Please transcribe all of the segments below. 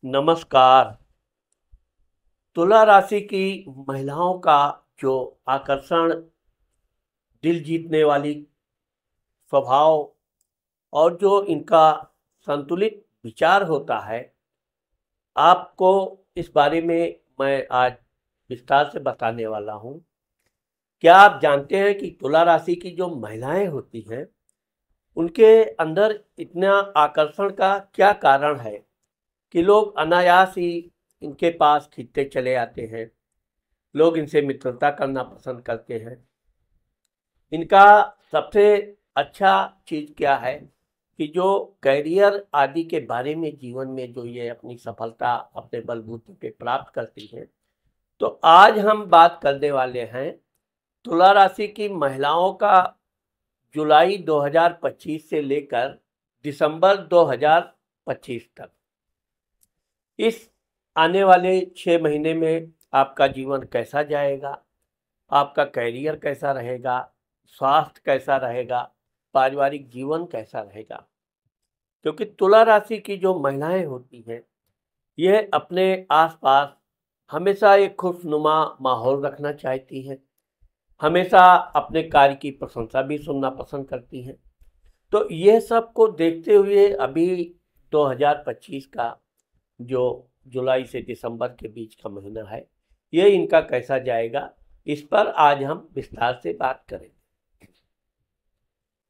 नमस्कार। तुला राशि की महिलाओं का जो आकर्षण, दिल जीतने वाली स्वभाव और जो इनका संतुलित विचार होता है, आपको इस बारे में मैं आज विस्तार से बताने वाला हूँ। क्या आप जानते हैं कि तुला राशि की जो महिलाएं होती हैं, उनके अंदर इतना आकर्षण का क्या कारण है कि लोग अनायास ही इनके पास खिंचते चले आते हैं। लोग इनसे मित्रता करना पसंद करते हैं। इनका सबसे अच्छा चीज क्या है कि जो करियर आदि के बारे में जीवन में जो ये अपनी सफलता अपने बलबूते पे प्राप्त करती हैं। तो आज हम बात करने वाले हैं तुला राशि की महिलाओं का जुलाई 2025 से लेकर दिसंबर 2025 तक। इस आने वाले 6 महीने में आपका जीवन कैसा जाएगा, आपका करियर कैसा रहेगा, स्वास्थ्य कैसा रहेगा, पारिवारिक जीवन कैसा रहेगा। क्योंकि तुला राशि की जो महिलाएं होती हैं, यह अपने आसपास हमेशा एक खुशनुमा माहौल रखना चाहती हैं। हमेशा अपने कार्य की प्रशंसा भी सुनना पसंद करती हैं। तो यह सब को देखते हुए अभी 2025 का जो जुलाई से दिसंबर के बीच का महीना है, ये इनका कैसा जाएगा, इस पर आज हम विस्तार से बात करेंगे।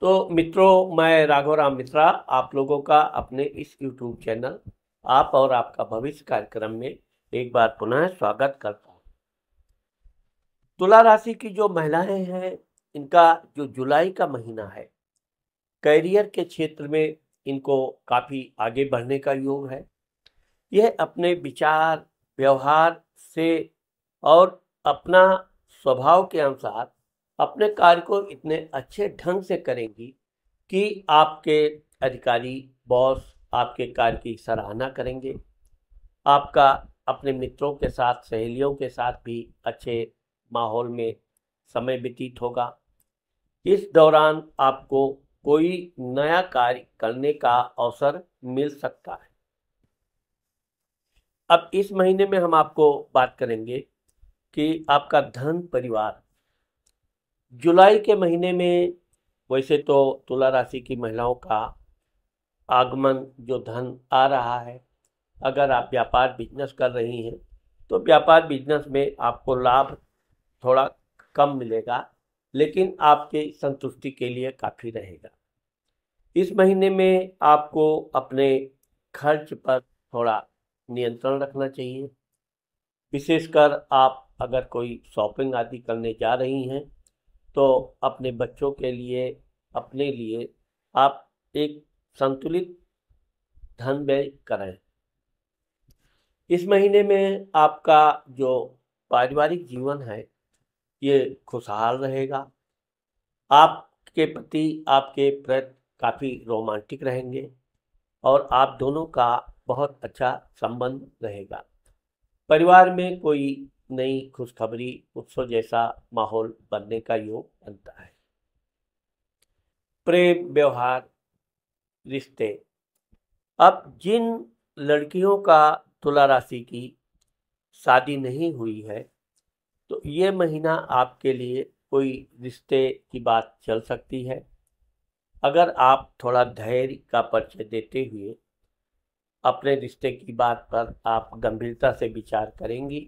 तो मित्रों, मैं राघव राम मिश्रा आप लोगों का अपने इस YouTube चैनल आप और आपका भविष्य कार्यक्रम में एक बार पुनः स्वागत करता हूँ। तुला राशि की जो महिलाएं हैं, इनका जो जुलाई का महीना है, करियर के क्षेत्र में इनको काफ़ी आगे बढ़ने का योग है। यह अपने विचार, व्यवहार से और अपना स्वभाव के अनुसार अपने कार्य को इतने अच्छे ढंग से करेंगी कि आपके अधिकारी, बॉस आपके कार्य की सराहना करेंगे। आपका अपने मित्रों के साथ, सहेलियों के साथ भी अच्छे माहौल में समय व्यतीत होगा। इस दौरान आपको कोई नया कार्य करने का अवसर मिल सकता है। अब इस महीने में हम आपको बात करेंगे कि आपका धन परिवार। जुलाई के महीने में वैसे तो तुला राशि की महिलाओं का आगमन, जो धन आ रहा है, अगर आप व्यापार बिजनेस कर रही हैं तो व्यापार बिजनेस में आपको लाभ थोड़ा कम मिलेगा, लेकिन आपके संतुष्टि के लिए काफ़ी रहेगा। इस महीने में आपको अपने खर्च पर थोड़ा नियंत्रण रखना चाहिए। विशेषकर आप अगर कोई शॉपिंग आदि करने जा रही हैं तो अपने बच्चों के लिए, अपने लिए आप एक संतुलित धन व्यय करें। इस महीने में आपका जो पारिवारिक जीवन है, ये खुशहाल रहेगा। आपके पति आपके प्रति काफ़ी रोमांटिक रहेंगे और आप दोनों का बहुत अच्छा संबंध रहेगा। परिवार में कोई नई खुशखबरी, उत्सव जैसा माहौल बनने का योग बनता है। प्रेम, व्यवहार, रिश्ते। अब जिन लड़कियों का तुला राशि की शादी नहीं हुई है, तो ये महीना आपके लिए कोई रिश्ते की बात चल सकती है। अगर आप थोड़ा धैर्य का परिचय देते हुए अपने रिश्ते की बात पर आप गंभीरता से विचार करेंगी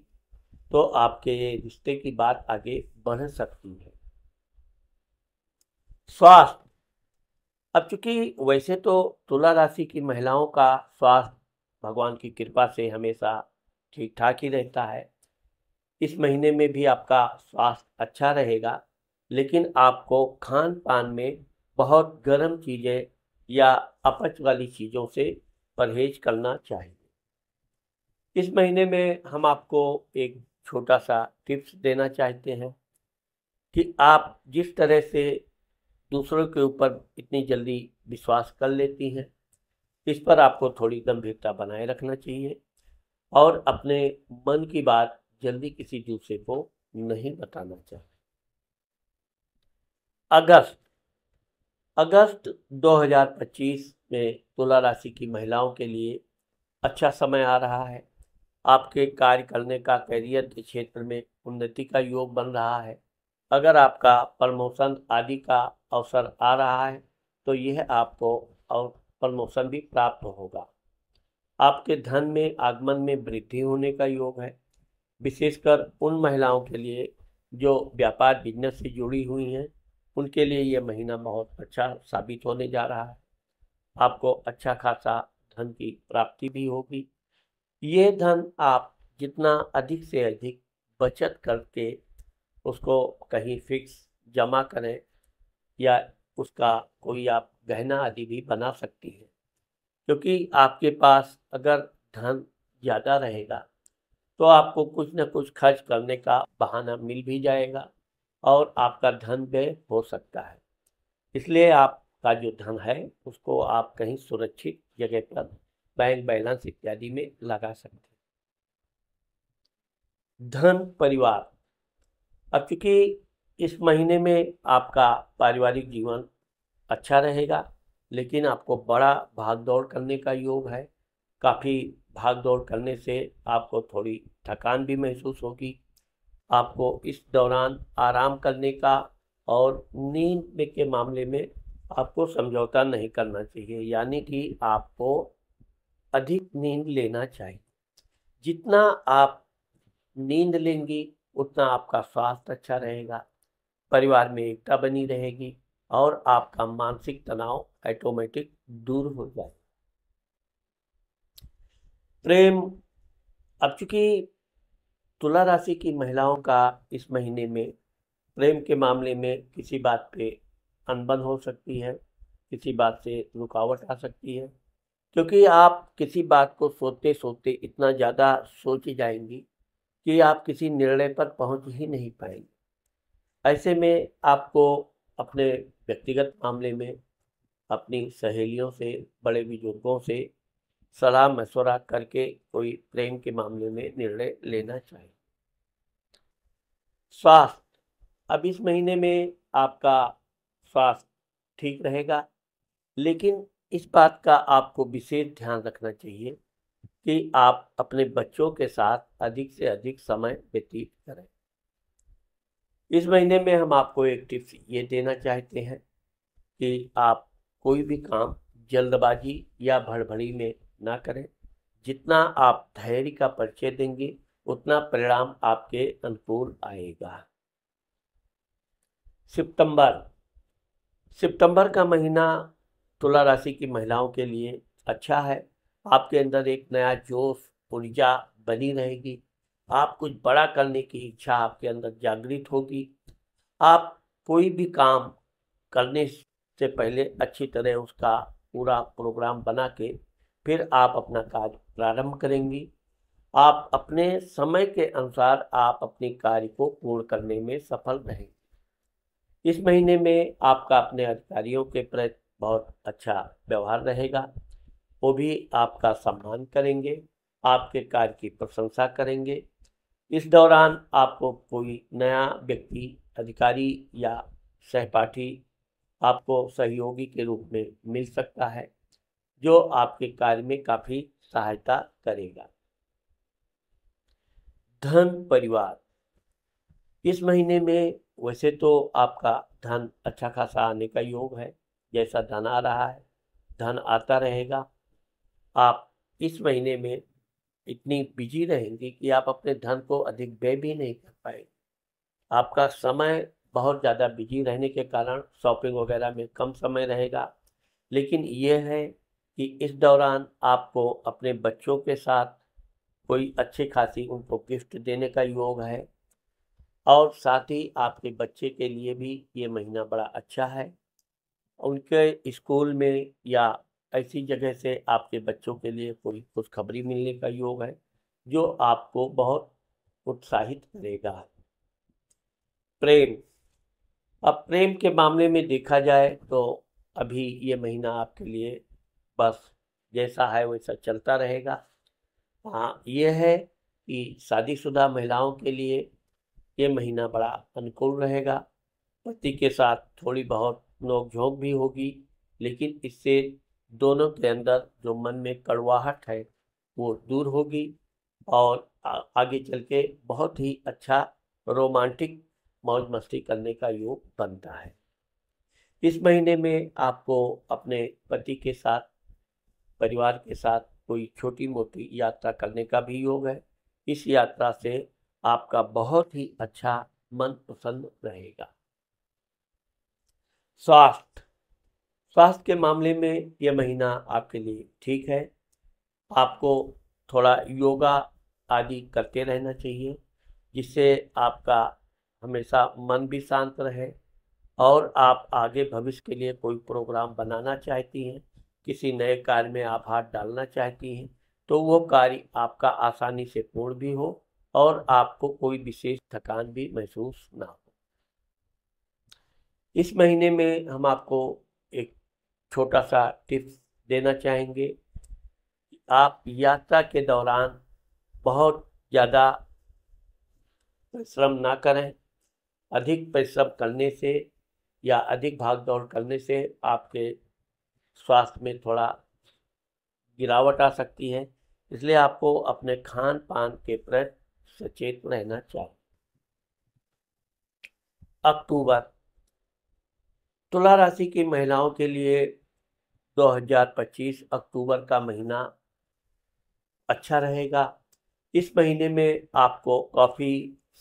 तो आपके रिश्ते की बात आगे बढ़ सकती है। स्वास्थ्य। अब चूंकि वैसे तो तुला राशि की महिलाओं का स्वास्थ्य भगवान की कृपा से हमेशा ठीक ठाक ही रहता है। इस महीने में भी आपका स्वास्थ्य अच्छा रहेगा, लेकिन आपको खान पान में बहुत गर्म चीज़ें या अपच वाली चीज़ों से परहेज करना चाहिए। इस महीने में हम आपको एक छोटा सा टिप्स देना चाहते हैं कि आप जिस तरह से दूसरों के ऊपर इतनी जल्दी विश्वास कर लेती हैं, इस पर आपको थोड़ी गंभीरता बनाए रखना चाहिए और अपने मन की बात जल्दी किसी दूसरे को नहीं बताना चाहिए। अगस्त अगस्त 2025 में तुला राशि की महिलाओं के लिए अच्छा समय आ रहा है। आपके कार्य करने का, करियर के क्षेत्र में उन्नति का योग बन रहा है। अगर आपका प्रमोशन आदि का अवसर आ रहा है तो यह आपको और प्रमोशन भी प्राप्त होगा। आपके धन में आगमन में वृद्धि होने का योग है। विशेषकर उन महिलाओं के लिए जो व्यापार बिजनेस से जुड़ी हुई हैं, उनके लिए यह महीना बहुत अच्छा साबित होने जा रहा है। आपको अच्छा खासा धन की प्राप्ति भी होगी। ये धन आप जितना अधिक से अधिक बचत करके उसको कहीं फिक्स जमा करें या उसका कोई आप गहना आदि भी बना सकती हैं, क्योंकि आपके पास अगर धन ज़्यादा रहेगा तो आपको कुछ न कुछ खर्च करने का बहाना मिल भी जाएगा और आपका धन व्यय हो सकता है। इसलिए आपका जो धन है उसको आप कहीं सुरक्षित जगह पर बैंक बैलेंस इत्यादि में लगा सकते हैं। धन परिवार, अब चूंकि इस महीने में आपका पारिवारिक जीवन अच्छा रहेगा, लेकिन आपको बड़ा भाग दौड़ करने का योग है। काफ़ी भाग दौड़ करने से आपको थोड़ी थकान भी महसूस होगी। आपको इस दौरान आराम करने का और नींद में के मामले में आपको समझौता नहीं करना चाहिए, यानी कि आपको अधिक नींद लेना चाहिए। जितना आप नींद लेंगी उतना आपका स्वास्थ्य अच्छा रहेगा, परिवार में एकता बनी रहेगी और आपका मानसिक तनाव ऑटोमेटिक दूर हो जाए। प्रेम, अब चूंकि तुला राशि की महिलाओं का इस महीने में प्रेम के मामले में किसी बात पे अनबन हो सकती है, किसी बात से रुकावट आ सकती है, क्योंकि आप किसी बात को सोचते सोचते इतना ज़्यादा सोच जाएंगी कि आप किसी निर्णय पर पहुंच ही नहीं पाएंगे। ऐसे में आपको अपने व्यक्तिगत मामले में अपनी सहेलियों से, बड़े बुजुर्गों से सलाह मशवरा करके कोई प्रेम के मामले में निर्णय लेना चाहिए। स्वास्थ्य, अब इस महीने में आपका स्वास्थ्य ठीक रहेगा, लेकिन इस बात का आपको विशेष ध्यान रखना चाहिए कि आप अपने बच्चों के साथ अधिक से अधिक समय व्यतीत करें। इस महीने में हम आपको एक टिप्स ये देना चाहते हैं कि आप कोई भी काम जल्दबाजी या भड़बड़ी में ना करें। जितना आप धैर्य का परिचय देंगे उतना परिणाम आपके अनुकूल आएगा। सितंबर का महीना तुला राशि की महिलाओं के लिए अच्छा है। आपके अंदर एक नया जोश, ऊर्जा बनी रहेगी। आप कुछ बड़ा करने की इच्छा आपके अंदर जागृत होगी। आप कोई भी काम करने से पहले अच्छी तरह उसका पूरा प्रोग्राम बना के फिर आप अपना कार्य प्रारंभ करेंगी। आप अपने समय के अनुसार आप अपने कार्य को पूर्ण करने में सफल रहेंगे। इस महीने में आपका अपने अधिकारियों के प्रति बहुत अच्छा व्यवहार रहेगा। वो भी आपका सम्मान करेंगे, आपके कार्य की प्रशंसा करेंगे। इस दौरान आपको कोई नया व्यक्ति, अधिकारी या सहपाठी आपको सहयोगी के रूप में मिल सकता है, जो आपके कार्य में काफ़ी सहायता करेगा। धन परिवार, इस महीने में वैसे तो आपका धन अच्छा खासा आने का योग है। जैसा धन आ रहा है धन आता रहेगा। आप इस महीने में इतनी बिजी रहेंगे कि आप अपने धन को अधिक व्यय भी नहीं कर पाएंगे। आपका समय बहुत ज़्यादा बिजी रहने के कारण शॉपिंग वगैरह में कम समय रहेगा, लेकिन यह है कि इस दौरान आपको अपने बच्चों के साथ कोई अच्छी खासी उनको गिफ्ट देने का योग है और साथ ही आपके बच्चे के लिए भी ये महीना बड़ा अच्छा है। उनके स्कूल में या ऐसी जगह से आपके बच्चों के लिए कोई खुशखबरी मिलने का योग है जो आपको बहुत उत्साहित करेगा। प्रेम, अब प्रेम के मामले में देखा जाए तो अभी ये महीना आपके लिए बस जैसा है वैसा चलता रहेगा। हाँ, ये है कि शादीशुदा महिलाओं के लिए ये महीना बड़ा अनुकूल रहेगा। पति के साथ थोड़ी बहुत नोक-झोंक भी होगी, लेकिन इससे दोनों के अंदर जो मन में कड़वाहट है वो दूर होगी और आगे चल के बहुत ही अच्छा रोमांटिक मौज मस्ती करने का योग बनता है। इस महीने में आपको अपने पति के साथ, परिवार के साथ कोई छोटी मोटी यात्रा करने का भी योग है। इस यात्रा से आपका बहुत ही अच्छा मन प्रसन्न रहेगा। स्वास्थ्य स्वास्थ्य के मामले में यह महीना आपके लिए ठीक है। आपको थोड़ा योगा आदि करते रहना चाहिए, जिससे आपका हमेशा मन भी शांत रहे और आप आगे भविष्य के लिए कोई प्रोग्राम बनाना चाहती हैं, किसी नए कार्य में आप हाथ डालना चाहती हैं, तो वो कार्य आपका आसानी से पूर्ण भी हो और आपको कोई विशेष थकान भी महसूस ना हो। इस महीने में हम आपको एक छोटा सा टिप्स देना चाहेंगे। आप यात्रा के दौरान बहुत ज़्यादा परिश्रम ना करें। अधिक परिश्रम करने से या अधिक भाग दौड़ करने से आपके स्वास्थ्य में थोड़ा गिरावट आ सकती है, इसलिए आपको अपने खान पान के प्रति सचेत रहना चाहिए। अक्टूबर, तुला राशि की महिलाओं के लिए 2025 अक्टूबर का महीना अच्छा रहेगा। इस महीने में आपको काफ़ी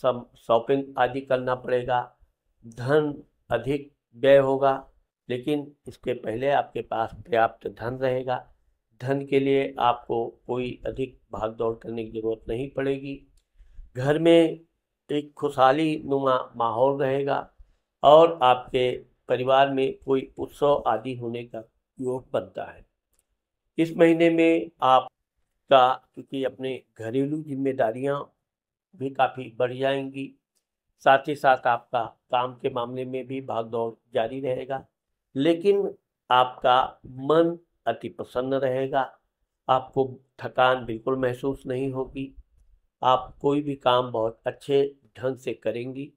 शॉपिंग आदि करना पड़ेगा, धन अधिक व्यय होगा, लेकिन इसके पहले आपके पास पर्याप्त धन रहेगा। धन के लिए आपको कोई अधिक भाग दौड़ करने की जरूरत नहीं पड़ेगी। घर में एक खुशहाली नुमा माहौल रहेगा और आपके परिवार में कोई उत्सव आदि होने का योग बनता है। इस महीने में आपका क्योंकि अपने घरेलू जिम्मेदारियां भी काफ़ी बढ़ जाएंगी, साथ ही साथ आपका काम के मामले में भी भाग दौड़ जारी रहेगा, लेकिन आपका मन अति प्रसन्न रहेगा। आपको थकान बिल्कुल महसूस नहीं होगी। आप कोई भी काम बहुत अच्छे ढंग से करेंगी।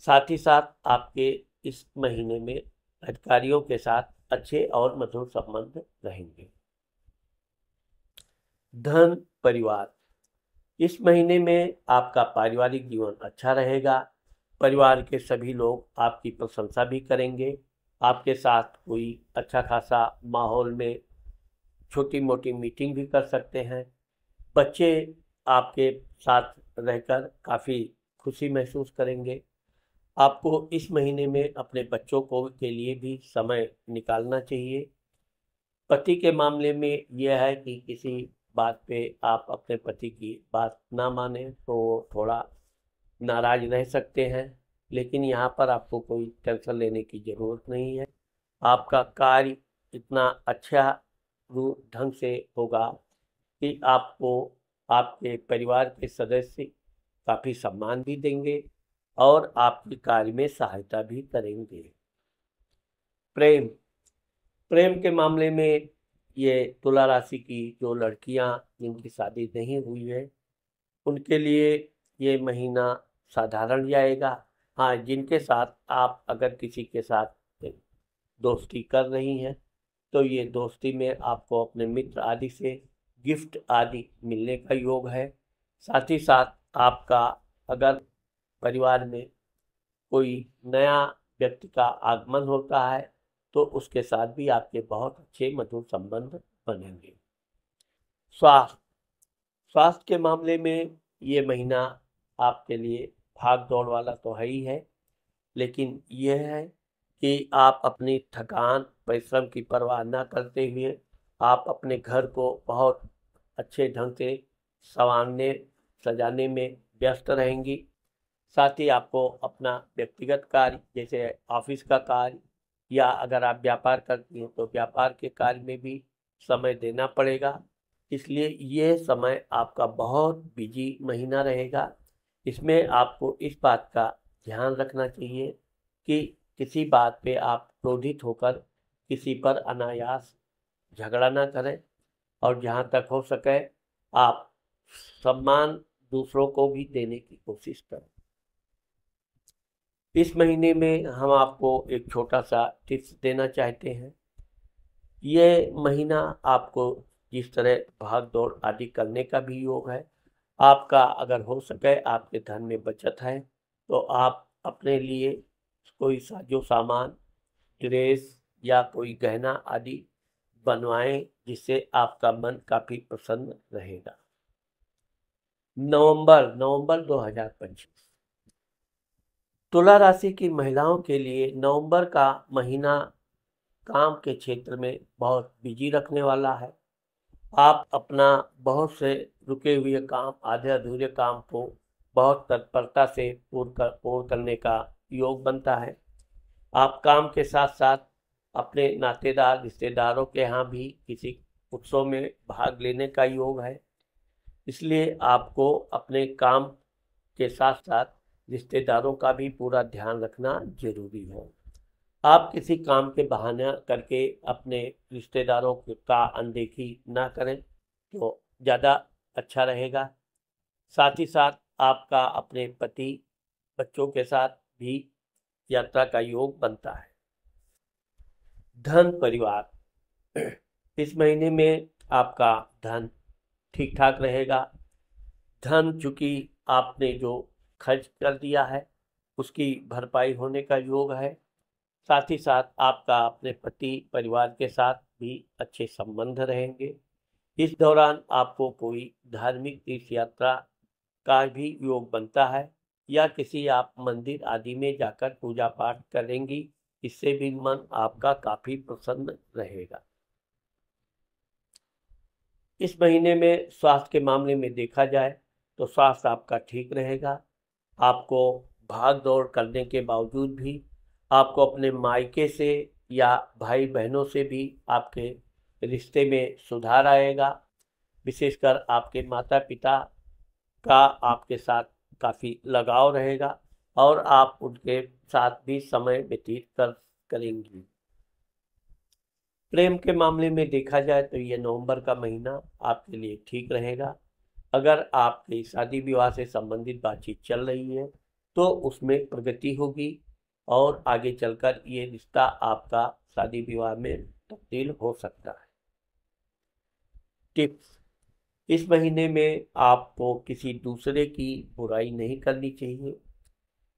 साथ ही साथ आपके इस महीने में अधिकारियों के साथ अच्छे और मधुर संबंध रहेंगे। धन, परिवार, इस महीने में आपका पारिवारिक जीवन अच्छा रहेगा। परिवार के सभी लोग आपकी प्रशंसा भी करेंगे। आपके साथ कोई अच्छा खासा माहौल में छोटी मोटी मीटिंग भी कर सकते हैं। बच्चे आपके साथ रहकर काफ़ी खुशी महसूस करेंगे। आपको इस महीने में अपने बच्चों को के लिए भी समय निकालना चाहिए। पति के मामले में यह है कि किसी बात पे आप अपने पति की बात ना माने तो थोड़ा नाराज रह सकते हैं, लेकिन यहाँ पर आपको कोई टेंशन लेने की ज़रूरत नहीं है। आपका कार्य इतना अच्छा ढंग से होगा कि आपको आपके परिवार के सदस्य काफ़ी सम्मान भी देंगे और आपके कार्य में सहायता भी करेंगे। प्रेम प्रेम के मामले में ये तुला राशि की जो लड़कियां जिनकी शादी नहीं हुई है उनके लिए ये महीना साधारण जाएगा। हाँ, जिनके साथ आप अगर किसी के साथ दोस्ती कर रही हैं तो ये दोस्ती में आपको अपने मित्र आदि से गिफ्ट आदि मिलने का योग है। साथ ही साथ आपका अगर परिवार में कोई नया व्यक्ति का आगमन होता है तो उसके साथ भी आपके बहुत अच्छे मधुर संबंध बनेंगे। स्वास्थ्य के मामले में ये महीना आपके लिए भाग दौड़ वाला तो है ही है, लेकिन यह है कि आप अपनी थकान परिश्रम की परवाह न करते हुए आप अपने घर को बहुत अच्छे ढंग से संवारने सजाने में व्यस्त रहेंगी। साथ ही आपको अपना व्यक्तिगत कार्य जैसे ऑफिस का कार्य या अगर आप व्यापार करती हैं तो व्यापार के कार्य में भी समय देना पड़ेगा। इसलिए ये समय आपका बहुत बिजी महीना रहेगा। इसमें आपको इस बात का ध्यान रखना चाहिए कि किसी बात पे आप क्रोधित होकर किसी पर अनायास झगड़ा ना करें और जहाँ तक हो सके आप सम्मान दूसरों को भी देने की कोशिश करें। इस महीने में हम आपको एक छोटा सा टिप्स देना चाहते हैं। ये महीना आपको जिस तरह भाग दौड़ आदि करने का भी योग है। आपका अगर हो सके आपके धन में बचत है तो आप अपने लिए कोई साजो सामान, ड्रेस या कोई गहना आदि बनवाएं, जिससे आपका मन काफी प्रसन्न रहेगा। नवंबर 2025 तुला राशि की महिलाओं के लिए नवंबर का महीना काम के क्षेत्र में बहुत बिजी रखने वाला है। आप अपना बहुत से रुके हुए काम, आधे अधूरे काम को बहुत तत्परता से पूर्ण करने का योग बनता है। आप काम के साथ साथ अपने नातेदार रिश्तेदारों के यहाँ भी किसी उत्सव में भाग लेने का योग है। इसलिए आपको अपने काम के साथ साथ रिश्तेदारों का भी पूरा ध्यान रखना जरूरी है। आप किसी काम के बहाना करके अपने रिश्तेदारों का अनदेखी ना करें तो ज़्यादा अच्छा रहेगा। साथ ही साथ आपका अपने पति बच्चों के साथ भी यात्रा का योग बनता है। धन परिवार, इस महीने में आपका धन ठीक ठाक रहेगा। धन चूंकि आपने जो खर्च कर दिया है उसकी भरपाई होने का योग है। साथ ही साथ आपका अपने पति परिवार के साथ भी अच्छे संबंध रहेंगे। इस दौरान आपको कोई धार्मिक तीर्थ यात्रा का भी योग बनता है या किसी आप मंदिर आदि में जाकर पूजा पाठ करेंगी। इससे भी मन आपका काफी प्रसन्न रहेगा। इस महीने में स्वास्थ्य के मामले में देखा जाए तो स्वास्थ्य आपका ठीक रहेगा। आपको भाग दौड़ करने के बावजूद भी आपको अपने मायके से या भाई बहनों से भी आपके रिश्ते में सुधार आएगा। विशेषकर आपके माता पिता का आपके साथ काफ़ी लगाव रहेगा और आप उनके साथ भी समय व्यतीत करेंगी। प्रेम के मामले में देखा जाए तो ये नवंबर का महीना आपके लिए ठीक रहेगा। अगर आपकी शादी विवाह से संबंधित बातचीत चल रही है तो उसमें प्रगति होगी और आगे चलकर ये रिश्ता आपका शादी विवाह में तब्दील हो सकता है। टिप्स, इस महीने में आपको किसी दूसरे की बुराई नहीं करनी चाहिए।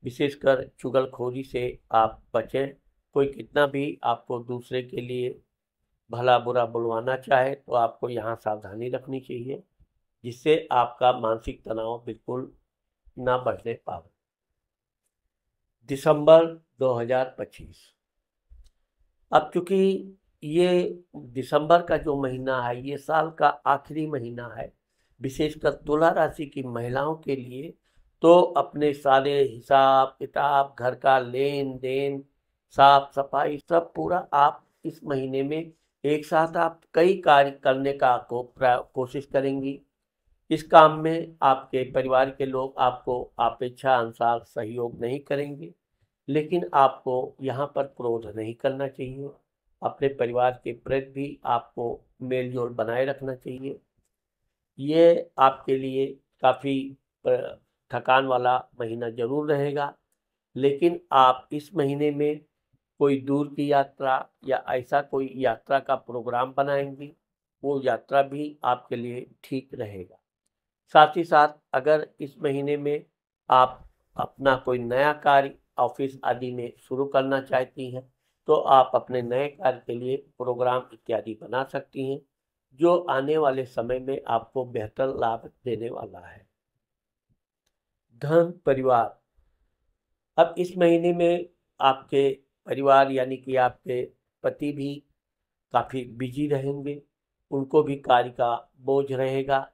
विशेषकर चुगलखोरी से आप बचें। कोई कितना भी आपको दूसरे के लिए भला बुरा बुलवाना चाहे तो आपको यहाँ सावधानी रखनी चाहिए, जिससे आपका मानसिक तनाव बिल्कुल ना बढ़ने पाए। दिसंबर 2025, अब चूंकि ये दिसंबर का जो महीना है ये साल का आखिरी महीना है, विशेषकर तुला राशि की महिलाओं के लिए तो अपने सारे हिसाब किताब, घर का लेन देन, साफ सफाई सब पूरा आप इस महीने में एक साथ आप कई कार्य करने का कोशिश करेंगी। इस काम में आपके परिवार के लोग आपको अपेक्षा अनुसार सहयोग नहीं करेंगे, लेकिन आपको यहाँ पर क्रोध नहीं करना चाहिए। अपने परिवार के प्रति भी आपको मेल जोल बनाए रखना चाहिए। ये आपके लिए काफ़ी थकान वाला महीना जरूर रहेगा, लेकिन आप इस महीने में कोई दूर की यात्रा या ऐसा कोई यात्रा का प्रोग्राम बनाएंगी, वो यात्रा भी आपके लिए ठीक रहेगा। साथ ही साथ अगर इस महीने में आप अपना कोई नया कार्य ऑफिस आदि में शुरू करना चाहती हैं तो आप अपने नए कार्य के लिए प्रोग्राम इत्यादि बना सकती हैं, जो आने वाले समय में आपको बेहतर लाभ देने वाला है। धन परिवार, अब इस महीने में आपके परिवार यानी कि आपके पति भी काफ़ी बिजी रहेंगे, उनको भी कार्य का बोझ रहेगा।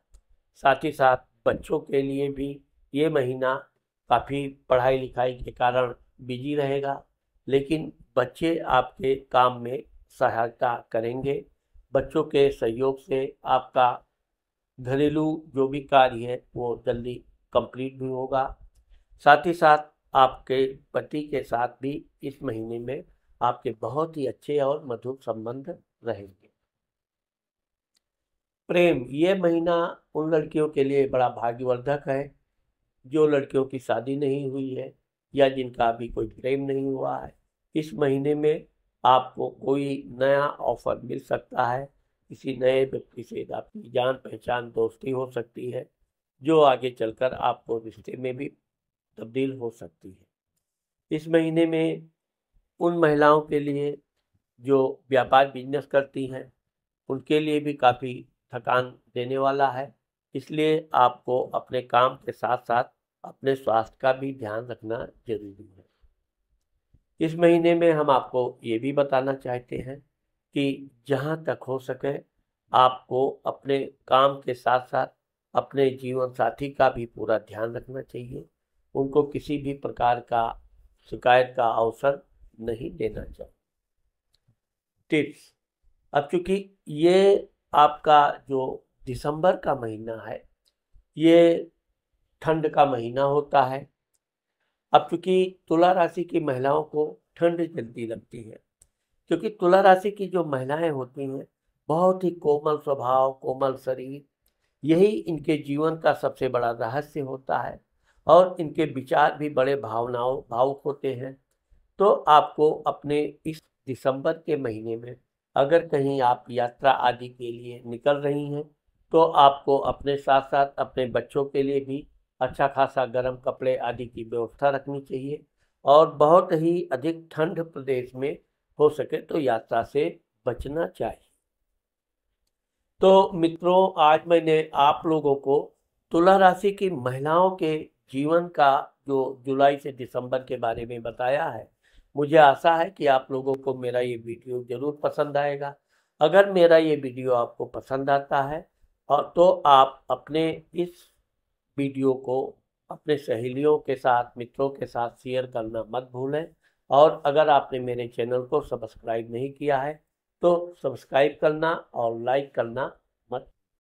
साथ ही साथ बच्चों के लिए भी ये महीना काफ़ी पढ़ाई लिखाई के कारण बिजी रहेगा, लेकिन बच्चे आपके काम में सहायता करेंगे। बच्चों के सहयोग से आपका घरेलू जो भी कार्य है वो जल्दी कंप्लीट भी होगा। साथ ही साथ आपके पति के साथ भी इस महीने में आपके बहुत ही अच्छे और मधुर संबंध रहेंगे। प्रेम, ये महीना उन लड़कियों के लिए बड़ा भाग्यवर्धक है जो लड़कियों की शादी नहीं हुई है या जिनका अभी कोई प्रेम नहीं हुआ है। इस महीने में आपको कोई नया ऑफर मिल सकता है किसी नए व्यक्ति से आपकी जान पहचान दोस्ती हो सकती है, जो आगे चलकर आपको रिश्ते में भी तब्दील हो सकती है। इस महीने में उन महिलाओं के लिए जो व्यापार बिजनेस करती हैं, उनके लिए भी काफ़ी थकान देने वाला है, इसलिए आपको अपने काम के साथ साथ अपने स्वास्थ्य का भी ध्यान रखना जरूरी है। इस महीने में हम आपको ये भी बताना चाहते हैं कि जहाँ तक हो सके आपको अपने काम के साथ साथ अपने जीवन साथी का भी पूरा ध्यान रखना चाहिए। उनको किसी भी प्रकार का शिकायत का अवसर नहीं देना चाहिए। टिप्स। अब चूंकि ये आपका जो दिसंबर का महीना है, ये ठंड का महीना होता है। अब चूंकि तुला राशि की महिलाओं को ठंड जल्दी लगती है, क्योंकि तुला राशि की जो महिलाएं होती हैं बहुत ही कोमल स्वभाव, कोमल शरीर, यही इनके जीवन का सबसे बड़ा रहस्य होता है और इनके विचार भी बड़े भावुक होते हैं। तो आपको अपने इस दिसंबर के महीने में अगर कहीं आप यात्रा आदि के लिए निकल रही हैं, तो आपको अपने साथ साथ अपने बच्चों के लिए भी अच्छा खासा गर्म कपड़े आदि की व्यवस्था रखनी चाहिए और बहुत ही अधिक ठंड प्रदेश में हो सके तो यात्रा से बचना चाहिए। तो मित्रों, आज मैंने आप लोगों को तुला राशि की महिलाओं के जीवन का जो जुलाई से दिसंबर के बारे में बताया है। मुझे आशा है कि आप लोगों को मेरा ये वीडियो जरूर पसंद आएगा। अगर मेरा ये वीडियो आपको पसंद आता है और तो आप अपने इस वीडियो को अपने सहेलियों के साथ, मित्रों के साथ शेयर करना मत भूलें। और अगर आपने मेरे चैनल को सब्सक्राइब नहीं किया है तो सब्सक्राइब करना और लाइक करना